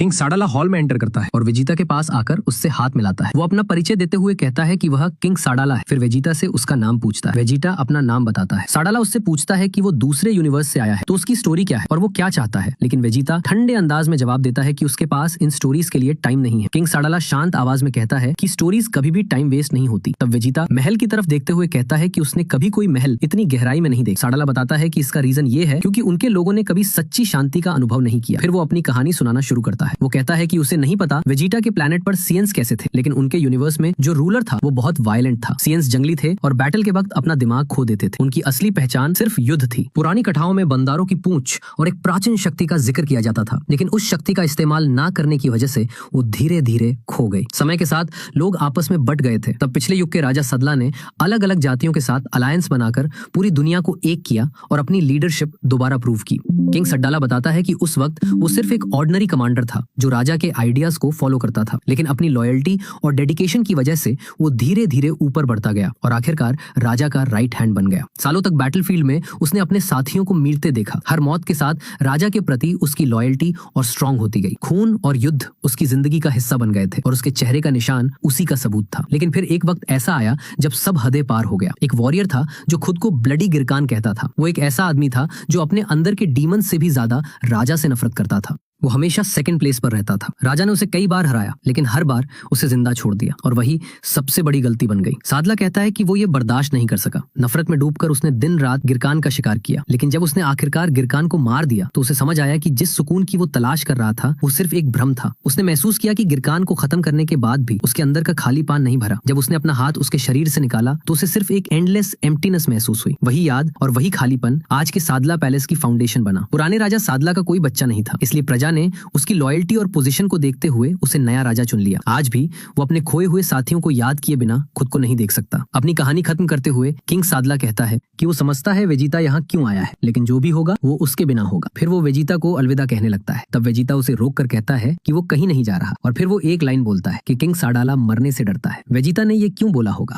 King साडाला hall में enter करता है और वेजिटा के पास आकर उससे हाथ मिलाता है। वो अपना परिचय देते हुए कहता है कि वह किंग साडाला है। फिर वेजिटा से उसका नाम पूछता है। वेजिटा अपना नाम बताता है। साडाला उससे पूछता है कि वो दूसरे यूनिवर्स से आया है तो उसकी स्टोरी क्या है और वो क्या चाहता है, लेकिन वेजिटा ठंडे अंदाज में जवाब देता है कि उसके पास इन स्टोरीज के लिए टाइम नहीं है। किंग साडाला शांत आवाज में कहता है कि स्टोरीज कभी भी टाइम वेस्ट नहीं होती। तब वेजिटा महल की तरफ देखते हुए कहता है कि उसने कभी कोई महल इतनी गहराई में नहीं देखा। साडाला बताता है कि इसका रीजन ये है क्योंकि उनके लोगों ने कभी सच्ची शांति का अनुभव नहीं किया। फिर वो अपनी कहानी सुनाना शुरू करता है। वो कहता है कि उसे नहीं पता वेजिटा के प्लेनेट पर सियंस कैसे थे, लेकिन उनके यूनिवर्स में जो रूलर था वो बहुत वायलेंट था। सियंस जंगली थे और बैटल के वक्त अपना दिमाग खो देते थे। उनकी असली पहचान सिर्फ युद्ध थी। पुरानी कथाओं में बंदारों की पूंछ और एक प्राचीन शक्ति का जिक्र किया जाता था, लेकिन उस शक्ति का इस्तेमाल ना करने की वजह से वो धीरे धीरे खो गई। समय के साथ लोग आपस में बट गए थे। तब पिछले युग के राजा सदला ने अलग अलग जातियों के साथ अलायंस बनाकर पूरी दुनिया को एक किया और अपनी लीडरशिप दोबारा प्रूव की। किंग सड्डाला बताता है कि उस वक्त वो सिर्फ एक ऑर्डिनरी कमांडर था जो राजा के आइडियाज को फॉलो करता था, लेकिन अपनी लॉयल्टी और डेडिकेशन की वजह से वो धीरे धीरे ऊपर बढ़ता गया और आखिरकार राजा का राइट हैंड बन गया। सालों तक बैटलफील्ड में उसने अपने साथियों को मिलते देखा। हर मौत के साथ राजा के प्रति उसकी लॉयल्टी और स्ट्रांग होती गई। खून और युद्ध उसकी जिंदगी का हिस्सा बन गए थे और उसके चेहरे का निशान उसी का सबूत था। लेकिन फिर एक वक्त ऐसा आया जब सब हदें पार हो गया। एक वॉरियर था जो खुद को ब्लडी गिरकान कहता था। वो एक ऐसा आदमी था जो अपने अंदर के डीमन से भी ज्यादा राजा से नफरत करता था। वो हमेशा सेकंड प्लेस पर रहता था। राजा ने उसे कई बार हराया, लेकिन हर बार उसे जिंदा छोड़ दिया और वही सबसे बड़ी गलती बन गई। सादला कहता है कि वो ये बर्दाश्त नहीं कर सका। नफरत में डूबकर उसने दिन रात गिरकान का शिकार किया, लेकिन जब उसने आखिरकार गिरकान को मार दिया तो उसे समझ आया कि जिस सुकून की वो तलाश कर रहा था वो सिर्फ एक भ्रम था। उसने महसूस किया कि गिरकान को खत्म करने के बाद भी उसके अंदर का खालीपन नहीं भरा। जब उसने अपना हाथ उसके शरीर से निकाला तो उसे सिर्फ एक एंडलेस एम्प्टीनेस महसूस हुई। वही याद और वही खालीपन आज के सादला पैलेस की फाउंडेशन बना। पुराने राजा सादला का कोई बच्चा नहीं था, इसलिए प्रजा ने उसकी लॉयल्टी और पोजीशन को देखते हुए उसे नया राजा चुन लिया। आज भी वो अपने खोए हुए साथियों को याद किए बिना खुद को नहीं देख सकता। अपनी कहानी खत्म करते हुए किंग सादला कहता है कि वो समझता है वेजिटा यहाँ क्यों आया है, लेकिन जो भी होगा वो उसके बिना होगा। फिर वो वेजिटा को अलविदा कहने लगता है। तब वेजिटा उसे रोक कर कहता है कि वो कहीं नहीं जा रहा और फिर वो एक लाइन बोलता है कि किंग साडाला मरने से डरता है। वेजिटा ने ये क्यों बोला होगा?